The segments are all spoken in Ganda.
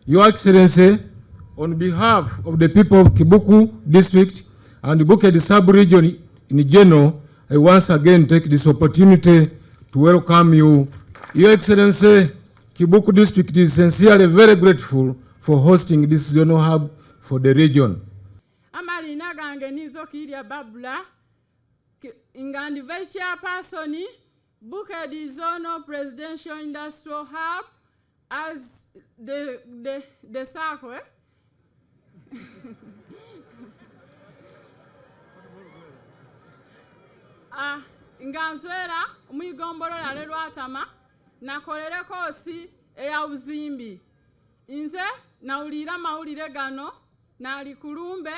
Your Excellency, on behalf of the people of Kibuku District and Bukedi Sub-Region in general, I once again take this opportunity to welcome you. Your Excellency, Kibuku District is sincerely very grateful for hosting this zonal hub for the region. Amalina gange nizo kiria babula ingandi vice chairperson Bukedi Zonal Presidential Industrial Hub as the circle. Nganzwera umuyigombolo lale lwatama nakolere kosi eya uzimbi inze naulira mawulire gano nali kulumbe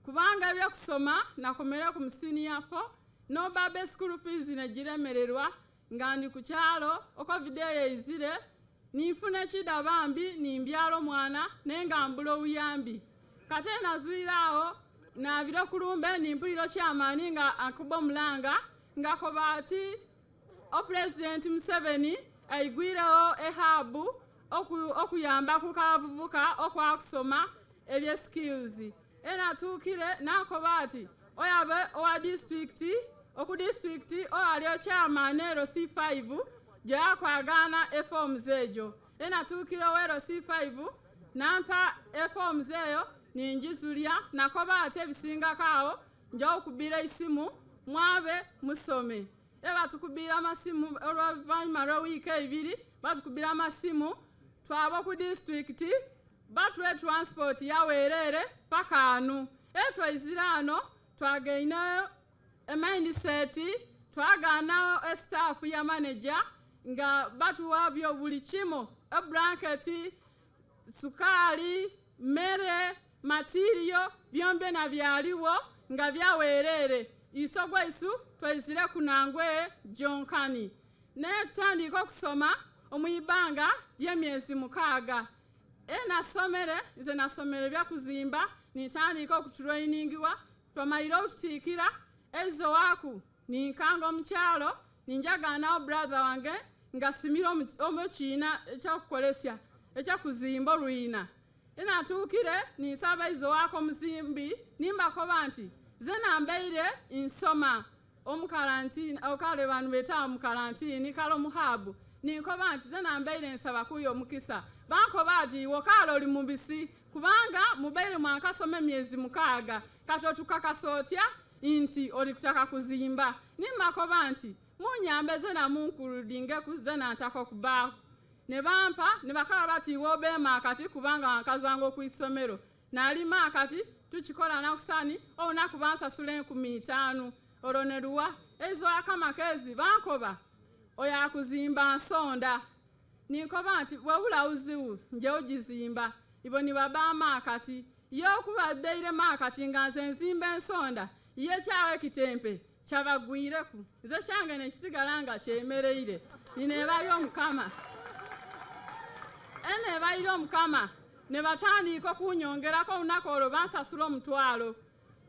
kubanga byo kusoma nakomere ku musini yafo no babe school fees negiremererwa ngandi ku kyalo oko video izire nifune chida bambi nimbyalo mwana nenga mbulo uyambi katena zwirawo na biro kulumbe nimpuliro kyamani nga akubo mulanga ngako bati o president Museveni aigwirewo ehabu okuyamba kukavubuka okwa kusoma ebye skills ena tukire nako bati oyabe owa district oku district o alio chairman ero C5 je akwagana forms ejo ena tukire wero C5 nampa forms eyo ninjizulia nako bati ebisinga kawo njo kubira isimu mwabe musome batukubira amasimu olwavanyuma week ebiri batukubira amasimu twaba ku district batwe transport yawerere pakanu etwaizirano twagaina mindset twagana staff ya manager nga batu wabyo buli kimo blanket sukali mere material byombe na byaliwo nga byawerere isogwa isu twezire kunangwe jonkani ne tutandika okusoma omuyibanga byemyezi mukaga nasomere nze nasomere bya kuzimba nitandika okutrainingiwa twamalira okutikira ezo waku ninkanga omukyalo ninjagana brother wange ngasimira omuchina ekyakukolesya ekyakuzimba ruina natukire ninsaba izo wako muzimbi nimbako banti zena mbeire insoma omukarantini okale banu beta omukarantini kalo muhabu ninko banti zena mbeire nsaba kuyo mukisa banko bati wokalo oli mubisi kubanga mubeire mwankasome myezi mukaga katotukakasotya inti oli kutaka kuzimba nimbako banti munyambe zena munkurudinge kuzena atako kuba ne bampa ne bakala bati wobe makati kubanga wankazango ku isomero nali makati tukikola na kusani ona kubansa sule 15 oroneruwa ezo akamakezi bankoba oya kuzimba nsonda ninko banti wabula uziwu nje ojizimba ibo ni baba makati yo kubadeire makati nganze nzimbe nsonda ye kyawe kitempe kyabagwireku izo kyange ne kisigalanga kyemereire nine balyo mukama ene balyo mukama ne batandika kunyongerako unakolo bansasula omutwalo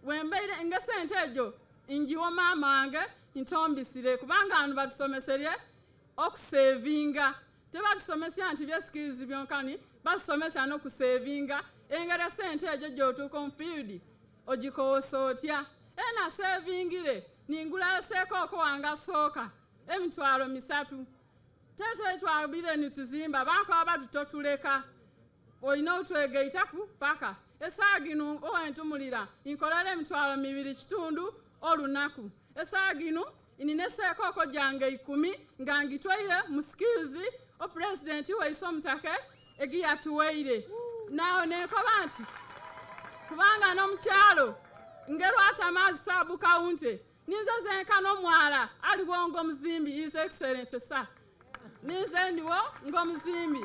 wembeire ngesente ejo injiwo mama wange ntombisire kubanga anu batusomesere okusavinga tebatusomesya nti bye skills byonkani basomesya no kusavinga engere sente ejo jotu confused ojikosotya ena savingire ningula seko ko wanga soka emitwalo misatu tete twabire nituzimba banko abatutotuleka oyina otwegeitaku paka esaginu owentumulira inkolere emitwalo 2 olunaku esaginu ininese koko jange 10 ngangitwaire mu skills o president we isomtake egiyatuweire nawo nenkoba nti kubanga n'omukyalo ngerwatama Saabu County ninze zenkana omwala aliwo ng'omuzimbi His Excellency sa ninze ndiwo ng'omuzimbi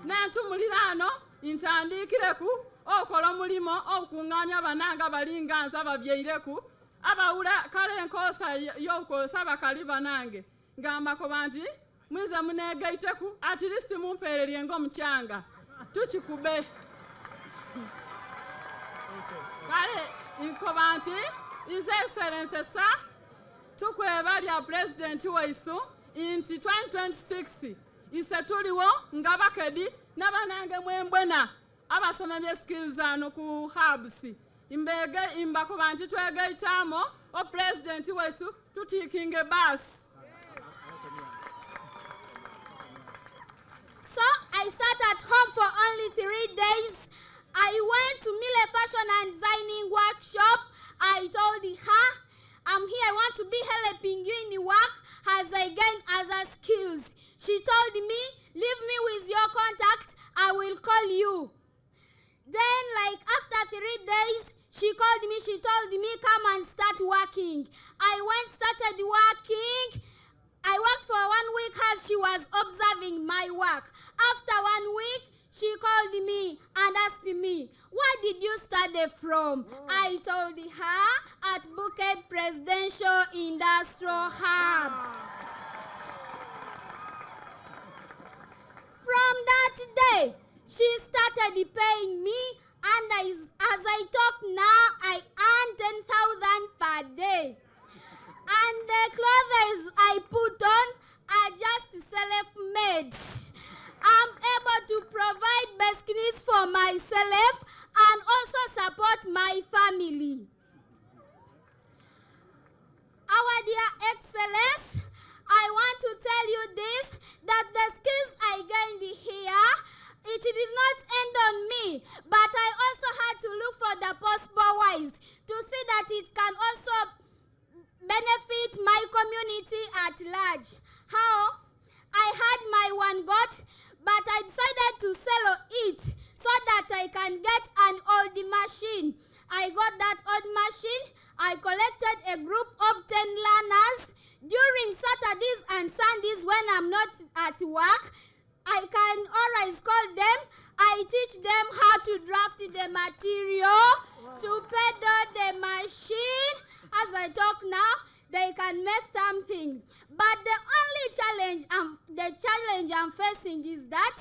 nentumulira ano ntandiikireku okola omulimo okuŋŋaanya abananga balinganza babyeireku abawula kale enkoosa y'okukozesa bakali banange ngambako nti mwize muneegaiteku at least mumpeererye ng'omukyanga tukikube kale nkoba nti His Excellency sa tukwebalya President waisu nti 2026 ise tuliwo nga Bukedi n'abanange mwembwena abasoma byeskills ano ku hubs imbakoba nti twegaitamo o President waisu tutikinge bus. So I sat at home for only 3 days. I went to Mille Fashion and Designing Workshop. I told her, I'm here, I want to be helping you in the work as I gain other skills. She told me, leave me with your contact, I will call you. Then like after 3 days, she called me, she told me, come and start working. I went, started working. I worked for 1 week as she was observing my work. After 1 week, she called me and asked me, where did you study from? I told her, at Bukedi Presidential Industrial Hub. From that day, she started paying me, and as I talk now, I earn 10,000 per day. And the clothes I put on are just self-made. I'm able to provide basic needs for myself and also support my family. Our dear Excellence, I want to tell you this, that the skills I gained here, it did not end on me, but I also had to look for the possible ways to see that it can also benefit my community at large. How? I had my one goat, but I decided to sell it so that I can get an old machine. I got that old machine. I collected a group of 10 learners. During Saturdays and Sundays when I'm not at work, I can always call them. I teach them how to draft the material, to pedal the machine. As I talk now, they can make something. But the only challenge I'm facing is that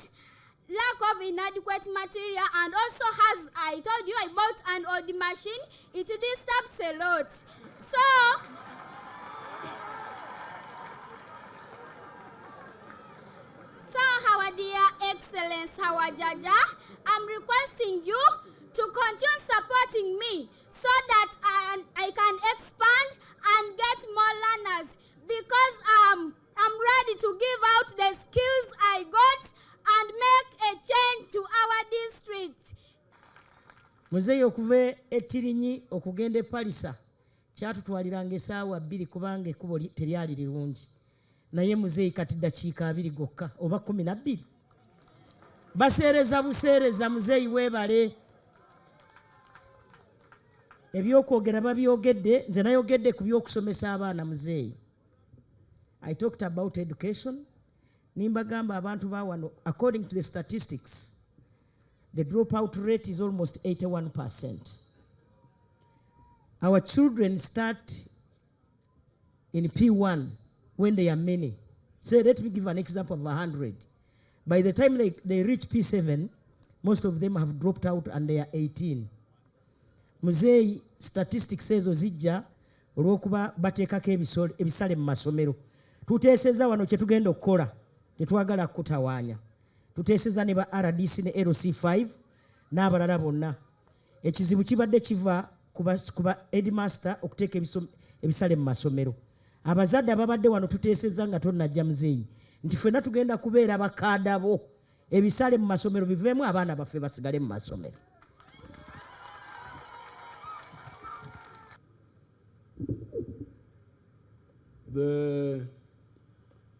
lack of inadequate material, and also as I told you, I bought an old machine. It disturbs a lot. So our dear Excellence, our Jaja, I'm requesting you to continue supporting me so that I can expand and get more learners, because I'm ready to give out the skills I got and make a change to our district. Muzeeyi okuva Tirinyi okugenda e Palisa kyatutwaliranga essaawa 2 kubanga ekkubo teryali lirungi, naye muzeeyi kati ddakiika 2 gokka oba 12. Baseereza buseereza, muzeeyi weebale. Ebyokwogera babyogedde, nze nayogedde ku by'okusomesa abaana muzeeyi. I talked about education. Nimbagamba abantu bawano, according to the statistics, the dropout rate is almost 81%. Our children start in P1 when they are many. So let me give an example of 100. By the time they reach P7, most of them have dropped out and they are 18. Muzeeyi statistics ezo zijja olw'okuba bateekako ebisale mu masomero. Tuteeseza wano kye tugenda okukola, tetwagala kutawaanya. Tuteeseza ne ba RDC ne LC5 n'abalala bonna. Ekizibu kibadde kiva kuba headmaster okuteeka ebisale mu masomero. Abazadde ababadde wano tuteeseza nga tonnajja muzeeyi nti ffenna tugenda kubeera bakaada bo, ebisale mu masomero biveemu, abaana baffe basigale mu masomero.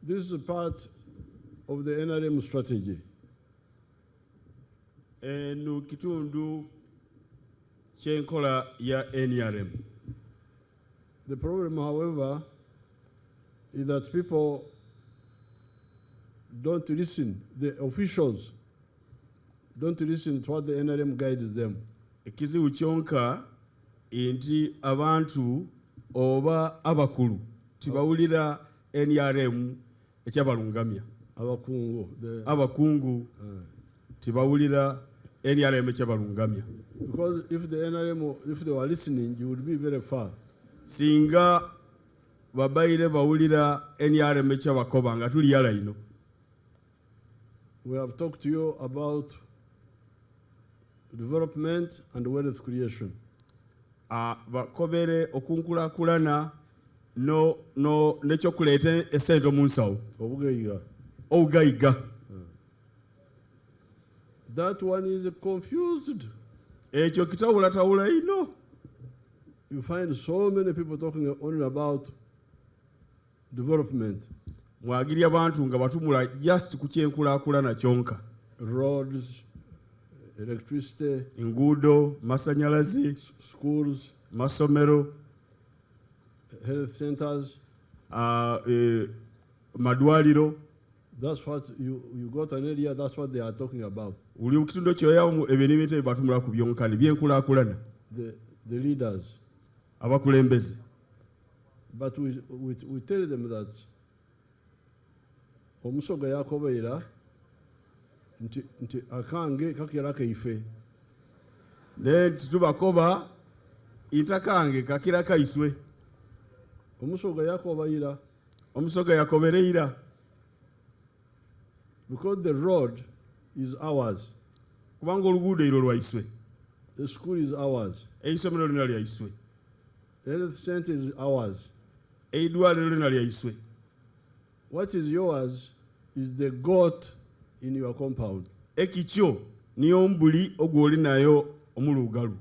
This is a part of the NRM strategy eno kitundu kyenkola ya NRM. The problem, however, is that people don't listen. The officials don't listen to what the NRM guides them. Ekizibu kyonka nti abantu oba abakulu tibawulira NRM ekyabalungamya. Abakungu tibawulira NRM ekyabalungamya. Because if the NRM, if they were listening, you would be very far. Singa babaire bawulira NRM ekyabakoba nga tuli yala ino. We have talked to you about development and wealth creation. Bakobere okunkulakulana nekyokuleeta essente mu nsawo. Obugayiga. That one is confused. Ekyo kitawulatawula ino. You find so many people talking only about development. Mwagirya abantu nga batumula just ku kyenkulakulana kyonka. Roads, electricity, enguudo, masanyalazi, schools, masomero, health centers, madwaliro. That's what you got an area, that's what they are talking about. Uli mukitundo kyoyamu ebintu batumula ku byonkani byenkulakulana. The leaders. Abakulembeze. But we tell them that omusoga yakobeera nti akange kakira kaife. Then tubakoba itakange kakira kaiswe. Omusoga yakobeera. Omusoga yakobereira. Because the road is ours. Kubanga oluguudo iro lwaiswe. The school is ours. Eisomero lino lyaiswe. The health center is ours. Eidwaliro lino lyaiswe. What is yours is the goat in your compound. Ekikyo niyo mbuli ogwoli nayo omulugalu.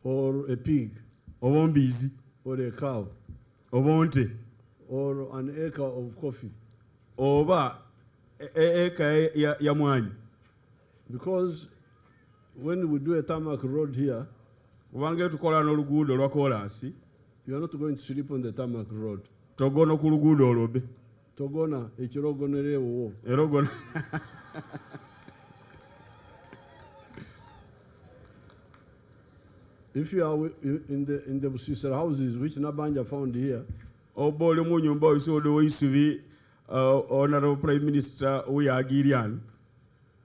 Or a pig. Oba mbizi. Or a cow. Oba nte. Or an acre of coffee. Oba eka ya mwanyi. Because when we do a tarmac road here, kubanga tukola n'oluguudo lwa kolansi, you are not going to sleep on the tarmac road. Togona ku luguudo olwobe. Togona ekirogonerewo. Erogona. If you are in the Busisera houses which Nabanja found here, obole mu nyumba oyisodo oyisubi Honorable Prime Minister Uyagirian.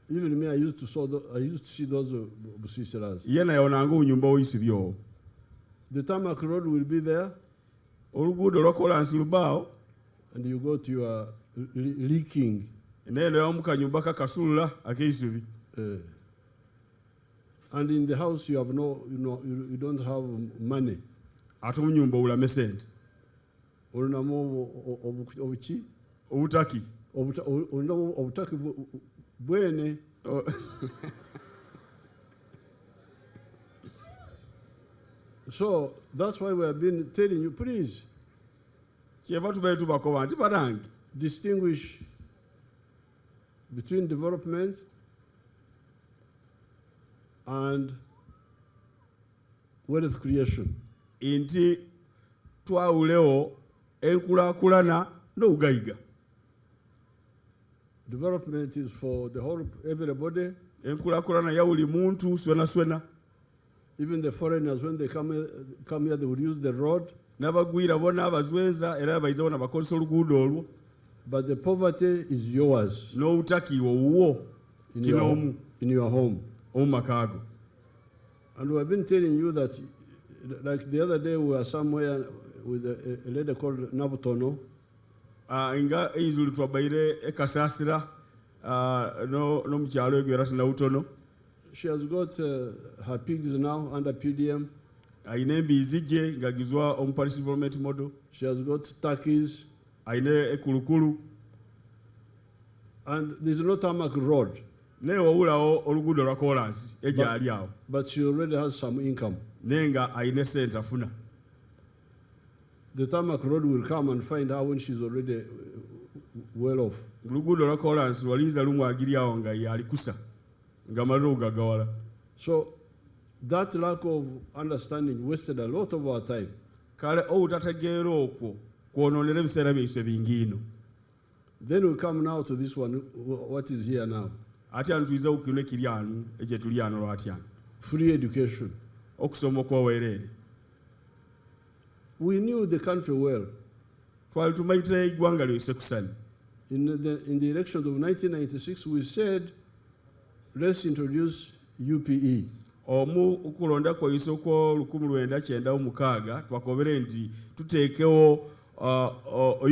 Even me, I used to see those Busiseras. Yena yonanga unyumba oyisibyo. The tarmac road will be there. Oluguudo lwa kolansi lubao. And you go to your leaking. Neno ya mukanyumba kasulula akeisubi. And in the house you have you don't have money. Ate mu nyumba ulame sente. Olunamo obuki? Obutaki. Obutaki bwene. So that's why we have been telling you, please distinguish between development and wealth creation. Inti twawulewo enkulakulana n'obugayiga. Development is for the whole everybody. Enkulakulana ya buli muntu swena. Even the foreigners, when they come here, they will use the road. N'abagwira bona abazweza era abayiza bona bakozesa oluguudo olwo. But the poverty is yours. N'obutaki wuwo in your home. Omumakaago. And we have been telling you that, like the other day, we were somewhere with a lady called Nabutono. Inga izulu twabaire ekasasira no mukyalo egera Nabutono. She has got her pigs now under PDM. Aine embizi gye ngagizwa Paris Development Model. She has got turkeys. Aine ekulukulu. And there's no tarmac road. Wawulawo oluguudo lwa kolansi egyali awo. But she already has some income. Nenga aine sente afuna. The tarmac road will come and find her when she's already well off. Oluguudo lwa kolansi waliza lumwagira awo nga yali kusa. ngamalira okugagawala. So that lack of understanding wasted a lot of our time. Kale obutategeera okwo kwonoonera ebiseera byaife bingiino. Then we come now to this one, what is here now. Ate ano tuyiza ku kino ekiri ano egye tuli ano lwati ano. Free education. Okusoma okw'obwereere. We knew the country well. Twali tumayitira eggwanga lyose kusani. In the elections of 1996, we said, let's introduce UPE. Omu okulonda kwayise okwo 1996 twakobere nti tuteekewo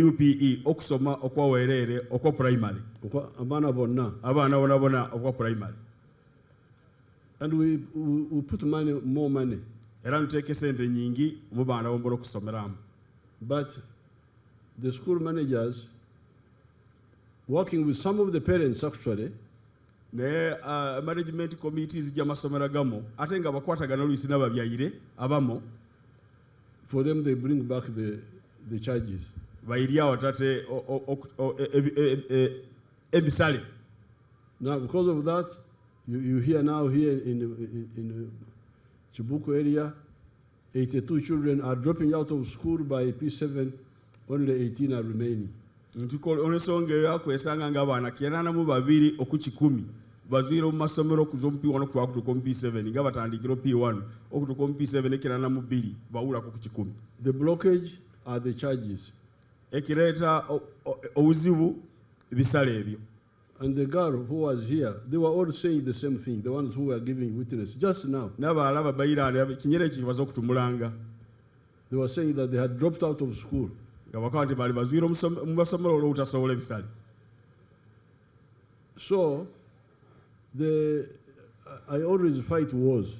UPE okusoma okw'obwereere okwa primary. Abaana bonna okwa primary. And we put more money. Era nteeke sente nyingi mu baana bombola okusomeramu. But the school managers, working with some of the parents actually, naye management committees gy'amasomero agamu ate nga bakwatagana oluisi n'ababyaire abamu, for them they bring back the charges. bayiri awo tate ebisale. Now because of that, you hear now here in Chibuku area, 82 children are dropping out of school by P7, only 18 are remaining. Olw'ensonga eyo akwesanga ng'abaana 82 oku 100 bazuire mu masomero okuza omu P1 okutuuka kutuuka mu P7 nga batandikira P1 okutuuka mu P7 82 bawulako ku 100. The blockage are the charges. Ekireeta obuzibu bisale ebyo. And the girl who was here, they were all saying the same thing, the ones who were giving witness just now. N'abalala babayiraane kinyere ekyo kibaza okutumulanga. They were saying that they had dropped out of school. Nga bakaba nti bali bazuire mu masomero olw'obutasobola ebisale. So I always fight wars.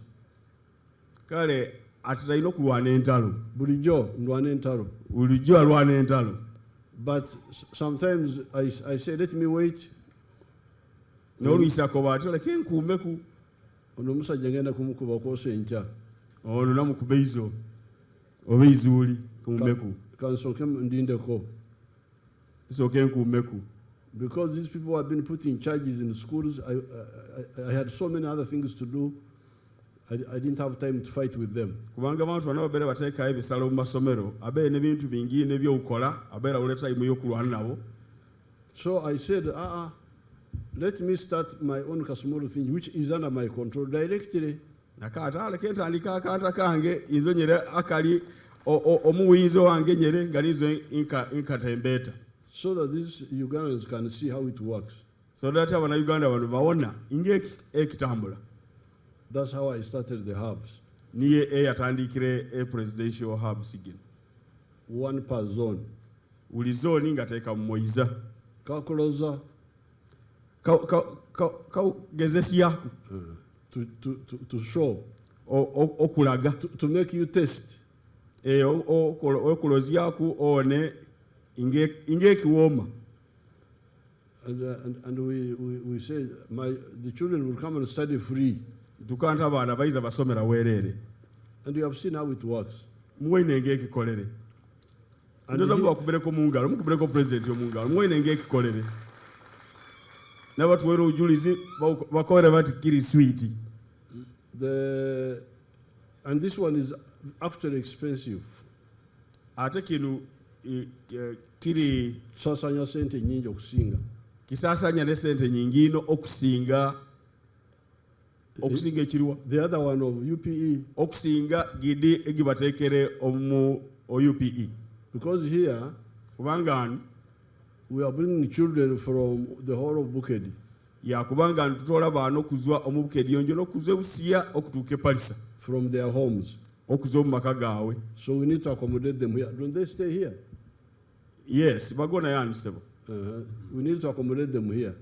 Kale ate talina okulwana entalo. Bulijjo ndwana entalo. Bulijjo alwana entalo. But sometimes I say, let me wait. N'oluisa akoba ati leke nkuumeku. Ono omusajja ngenda kumukuba kwose enkya. Ono namukuba izo. Oba izuuli kumumeku. Kansooke ndindeko. Nsooke nkuumeku. Because these people have been put in charges in schools, I had so many other things to do. I didn't have time to fight with them. Kubanga abantu bano babeera bateekayo ebisalo mu masomero abeera n'ebintu bingi n'ebyokukola abeera wula time y'okulwana nabo. So I said, let me start my own Kasumulu thing, which is under my control directly. Nakata leke ntandika akanta kange inzo nyere akali omuwinzo wange nyere nga nizo inkatembeeta. So that these Ugandans can see how it works. So that abana Uganda bano bawona inge ekitambula. That's how I started the hubs. Niye yatandikire presidential hubs again. One per zone. Uli zone ngateeka mu Moiza. Calculosa. Gezesiya. To show. Okulaga. To make you test. Okulozyaku one inge kiwoma. And we say the children will come and study free. Tukanta abaana bayiza basomera weerere. And you have seen how it works. Muwene inge ekikolere. Ndoza mubakubireko mu ngalo, mukubireko president yo mu ngalo. Muwene inge ekikolere. N'abatuweera obujulizi bakolere bati kiri sweet. And this one is actually expensive. Ate kinu kiri Sasanya sente nyingi okusinga. Kisasanya ne sente nyingino okusinga ekiriwa. The other one of UPE. Okusinga gidi egibateekere omu UPE. Because here kubanga we are bringing children from the whole of Bukedi. Ya kubanga tutoola baana okuzwa omu Bukedi yonjo n'okuzwa Busia okutuuka Palisa. From their homes. Okuzwa mu maka gaabwe. So we need to accommodate them here. Don't they stay here? Yes, bagona yanisebo. We need to accommodate them here.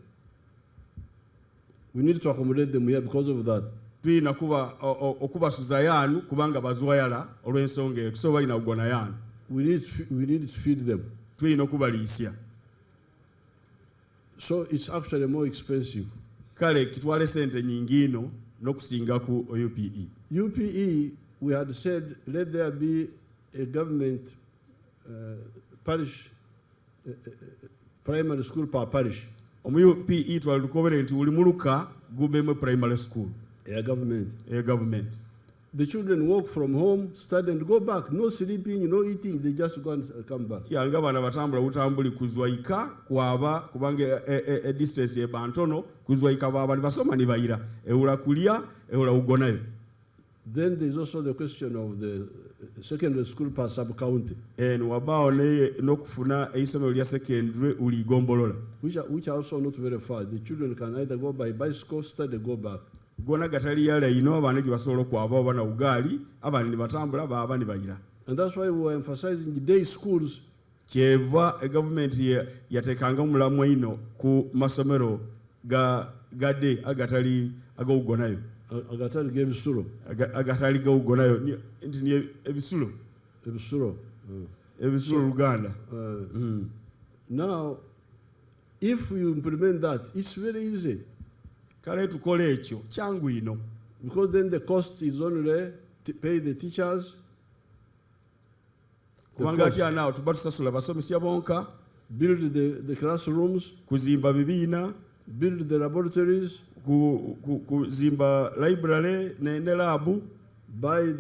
We need to accommodate them here because of that. Tuyina okubasuza yaanu kubanga bazwayala olw'ensonga eyo. So balina kugona yaanu. We need to feed them. Tuyina okubaliisya. So it's actually more expensive. Kale kitwale sente nyingino n'okusinga ku UPE. UPE, we had said, let there be a government parish, primary school per parish. omu UPE twalukobere nti uli muluka gubemu primary school government. The children walk from home, study and go back. No sleeping, no eating. They just go and come back. Nga bana batambula butambuli kuzwaika kwaba kubanga distance ye bantono kuzwaika baba ni basoma ni bayira eula kulia eula ugonayo. Then there's also the question of the secondary school per sub-county. Wabao ne nokufuna eisomero lya secondary uli gombolola. Which are also not very far. The children can either go by bicycle, study, go back. Gona gatali yale ino abana gibasobola kwaba bana ugali abana ni batambula baba ni bayira. And that's why we were emphasizing day schools. Kyeva government yatekanga omulamu ino ku masomero gade agatali agougonayo. Agatali gebisulo. Agatali gougonayo ni ebisulo. Ebisulo Uganda. Now, if you implement that, it's very easy. Kale tukole ekyo kyangu ino. Because then the cost is only to pay the teachers. Kubanga atya nao tubatusasula basomesa bonka. Build the classrooms. Kuzimba bibiina. Build the laboratories. Kuzimba library ne labu. Buy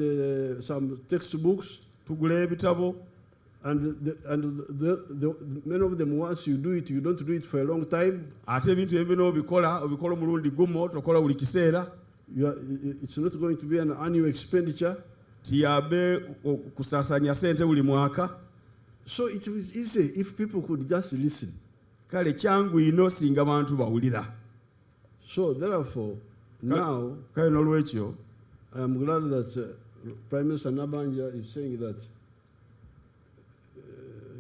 some textbooks. Tugule ebitabo. And many of them, once you do it, you don't do it for a long time. Ate ebintu ebino obikola mulundi gumo tokola buli kiseera. It's not going to be an annual expenditure. Tiabe kusasanya sente buli mwaka. So it was easy if people could just listen. Kale kyangu ino singa bantu bawulira. So therefore, now kale nolwekyo I am glad that Prime Minister Nabanja is saying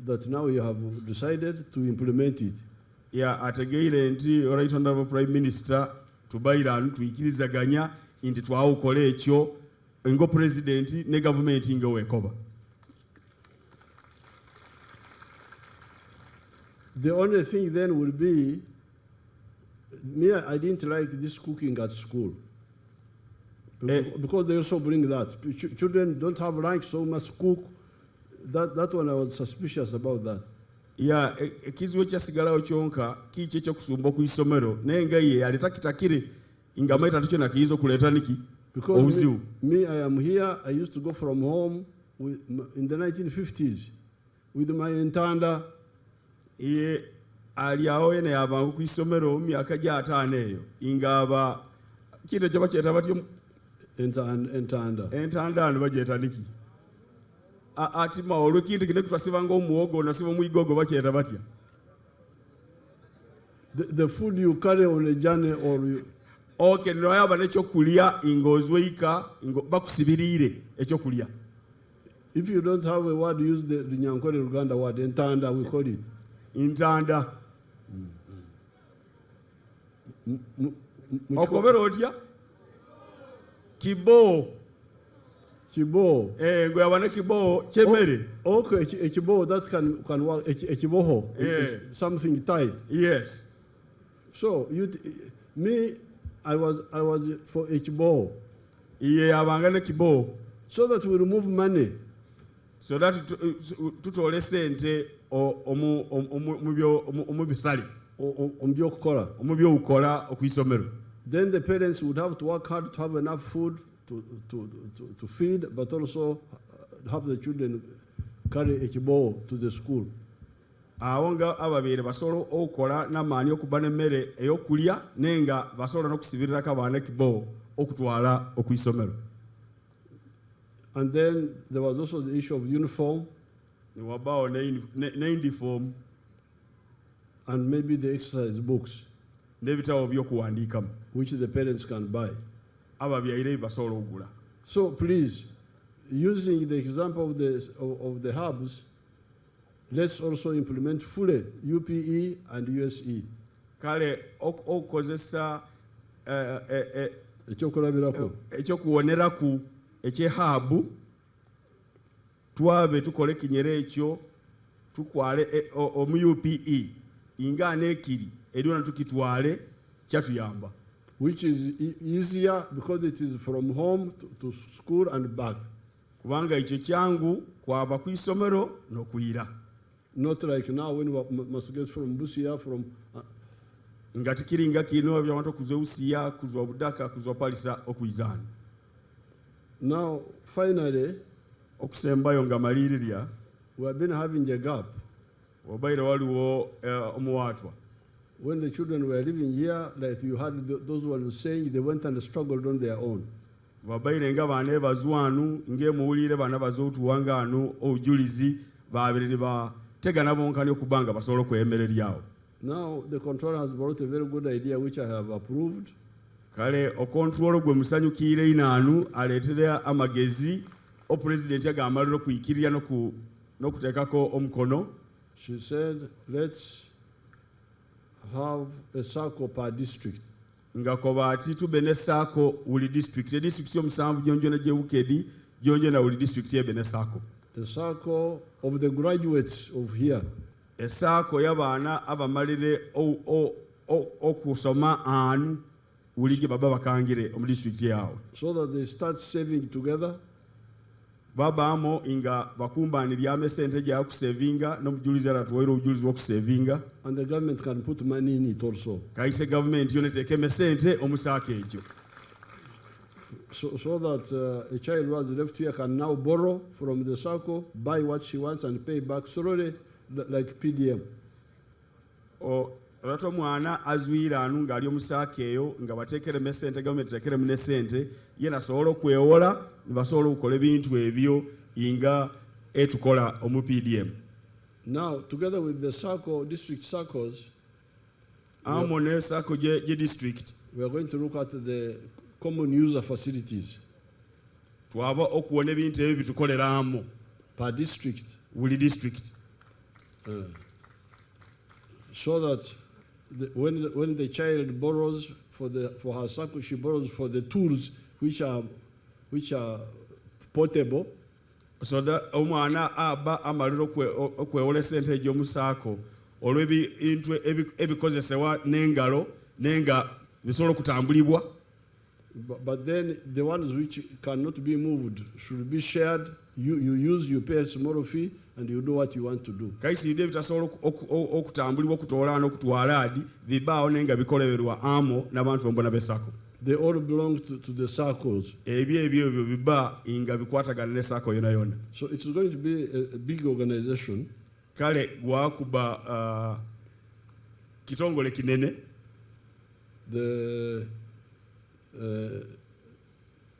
that now you have decided to implement it. Ategeire nti Right Honorable Prime Minister tubairanu tuikirizaganya nti twawukola ekyo ngo president ne government nga wekoba. The only thing then will be, I didn't like this cooking at school. Because they also bring that. Children don't have lunch, so must cook. That one I was suspicious about that. Ekizibu ekyasigalawo kyonka kiiki ekyokusumba ku isomero naye nga ye aleta kitakire nga maita tukyo nakiyinza okuleeta niki obuzibu. Me, I am here. I used to go from home in the 1950s with my entanda. Ye ali awo yene yavangu ku isomero mu myaka gya 5 eyo ingaba kintu kyo bakyeta batyo entanda bagyeta niki. Ati maolo kintu kine kutwasibanga omuwogo nasiba muigogo bakyeta batya. The food you carry on a journey or you... Okay, no yaba nekyokulya ingozweika bakusibirire ekyokulya. If you don't have a word, use the Nyankole Uganda word, entanda, we call it. Intanda. Okobera otya? Kibo. Kibo. Ngo yabane kibo chemere. Okay, a kibo that can work. A kiboho. Something tight. Yes. So I was for a kibo. Abangane kibo. So that we remove money. So that tutole sente omubisali. Omubyokukola okwisomero. Then the parents would have to work hard to have enough food to feed, but also have the children carry a kibo to the school. Awonga ababere basolo okukola n'amaani okuba n'emmere ey'okulya nenga basobola n'okusibirirako abaana kibo okutwala okwisomero. And then there was also the issue of uniform. Wabao ne uniform. And maybe the exercise books, which the parents can buy. So please, using the example of the hubs, let's also implement fully UPE and USE. Kale okozesa ekyokuwoneraku ekyehabu twabe tukole kinyere ekyo tukwale omu UPE inga nekiri eriona tukitwale kyatuyamba, which is easier because it is from home to school and back. Kubanga ekyo kyangu kwaba ku isomero n'okuyira. Not like now when we must get from Busia, from nga tikiringa kino byabantu kuzeusiya kuzwa budaka kuzwa palisa okuizana. Now, finally, okusembayo nga malirira we have been having a gap. Wabaire waliwo omuwatwa. When the children were living here, like you had those who were saying they went and struggled on their own. Wabaire nga bane bazwanu nge muwulire bana bazotuwangano obujulizi babiri ba tegana bonkani okubanga basobola kwemereryawo. Now the controller has brought a very good idea which I have approved. Kale okontrolo gwe musanyukire inaanu aleetera amagezi o president yagamaliro kuyikirira nokutekako omukono. She said, let's have a circle per district. Nga kobati tube ne sako uli district. E district yo musanvu jonjona je Bukedi jonjona uli district ye bene sako. A circle of the graduates of here. A sako y'abaana abamalire okusoma anu ulije baba bakangire omu district yawe. So that they start saving together. Baba amo inga bakumbanirya amesente gya kusavinga n'omujulizi aratuwaire obujulizi bw'okusavinga. And the government can put money in it also. Kaise government yone teke mesente omusaka ekyo. So that a child who has left here can now borrow from the circle, buy what she wants and pay back slowly like PDM. Rato mwana azwira anu ng'ali omusaka eyo nga batekere mesente government tekere mune sente yena sobola okwewola nibasobola okukola ebintu ebyo inga etukola omu PDM. Now, together with the circle, district circles, amone sako je district, we are going to look at the common user facilities twaba okuwona ebintu ebyo bitukoleramu per district. Buli district. So that when the child borrows for her circle, she borrows for the tools which are portable. So that omwana aba amaliro okwewola sente egy'omusaako olw'ebintu ebikozesebwa n'engalo nenga bisobola okutambulibwa. But then the ones which cannot be moved should be shared. You pay a small fee and you do what you want to do. Kaisi ibyo bitasobola okutambulibwa okutwala n'okutwala adi bibaawo nenga bikolererwa amo n'abantu bombona b'esako. They all belong to the circles. Ebyo biba inga bikwatagana n'esako yona yona. So it's going to be a big organization. Kale gwakuba kitongole kinene.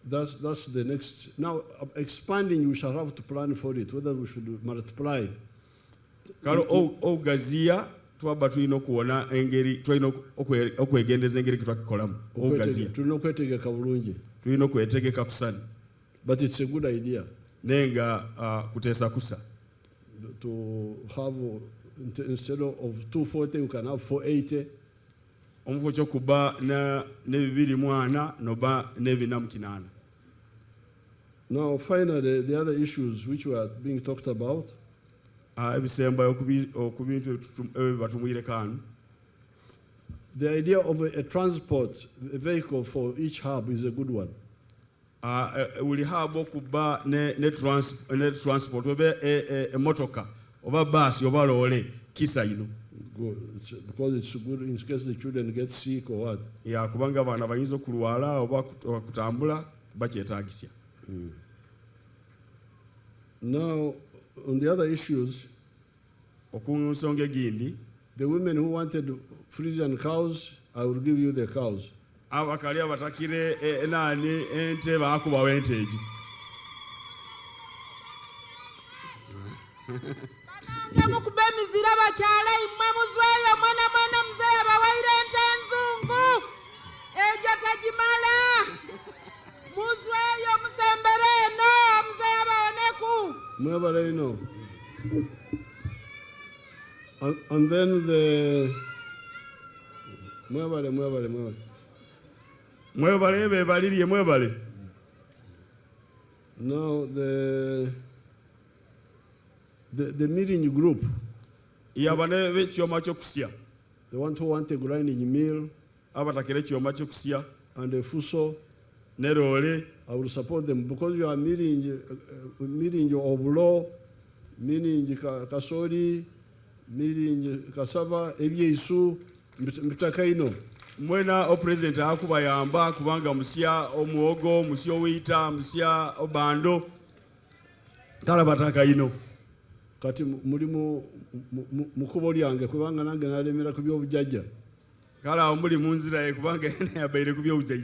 That's the next. Now, expanding, we shall have to plan for it, whether we should multiply. Kalo ogazia twaba tulina okuwona engeri tulina okwegendeza engeri kitwakikolamu. Ogazia tulina okwetegeka bulungi. Tulina okwetegeka kusani. But it's a good idea. Nenga kuteesa kusa. To have, instead of 240, you can have 480. Omufo ky'okuba ne 240 noba ne 480. Now, finally, the other issues which were being talked about. Ebisembayo ku bintu batumwire kanu. The idea of a transport a vehicle for each hub is a good one. Uli hub okuba ne transport oba emotoka oba bus oba lole kisa ino. Good. Because it's good in case the children get sick or what. Yeah, kubanga abaana bayinza okulwala oba kutambula bakyetagisya. Now, on the other issues, okunsonga egindi, the women who wanted Frisian cows, I will give you the cows. Abakali abatakire enani ente baakubawo ente egyo. Mukube emizira bakyala imwe muzweyo mwana muzee abawaire ente enzungu egyo tegimala muzweyo musembere eno muzee abawoneku Mwebale ino. And then the mwebale bebalirye mwebale. Now the meeting group, Yabane bekyoma ky'okusya. the one who want a grinding mill Abatakire ekyoma ky'okusya and a Fuso, ne roole. I will support them because you are meeting Obulo, meeting Kasori, meeting Kasava, Ebyeisu. Mtaka ino. Mwena o president akubayamba kubanga musya omuogo, musya owita, musya obando. Kala bataka ino. Kati mulimu mukubo lyange kubanga nange nalemera ku by'obujjajja. Kala omuli munzira kubanga yabaire ku by'obujjajja.